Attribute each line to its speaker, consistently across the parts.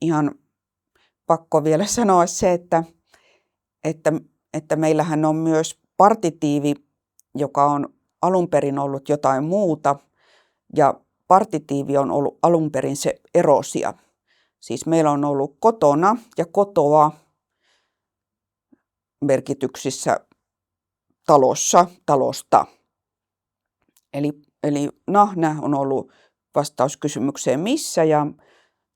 Speaker 1: ihan pakko vielä sanoa se, että meillähän on myös partitiivi, joka on alun perin ollut jotain muuta, ja partitiivi on ollut alun perin se erosia. Siis meillä on ollut kotona ja kotoa merkityksissä talossa, talosta. Eli nahna on ollut vastaus kysymykseen missä ja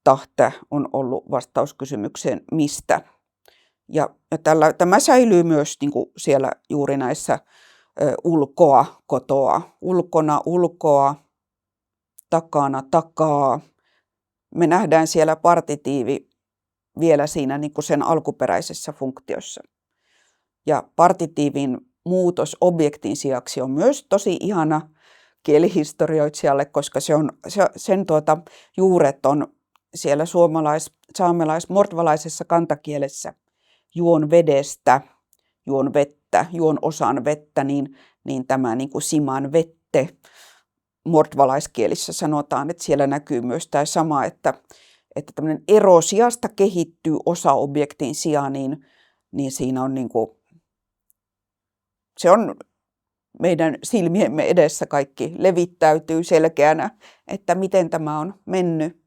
Speaker 1: tahtä on ollut vastaus kysymykseen mistä. Ja tämä säilyy myös niin kuin siellä juuri näissä ulkoa, kotoa, ulkona, ulkoa, takana, takaa. Me nähdään siellä partitiivi vielä siinä niin kuin sen alkuperäisessä funktiossa. Ja partitiivin muutos objektin sijaksi on myös tosi ihana kielihistorioitsijalle, koska sen juuret on siellä saamelais-mordvalaisessa kantakielessä juon vedestä, juon vettä, juon osan vettä, niin tämä niin kuin siman vette mordvalaiskielissä sanotaan, että siellä näkyy myös tämä sama, että tämmöinen ero sijasta kehittyy osa objektin sijaan, niin siinä on niin kuin, se on meidän silmiemme edessä kaikki levittäytyy selkeänä, että miten tämä on mennyt.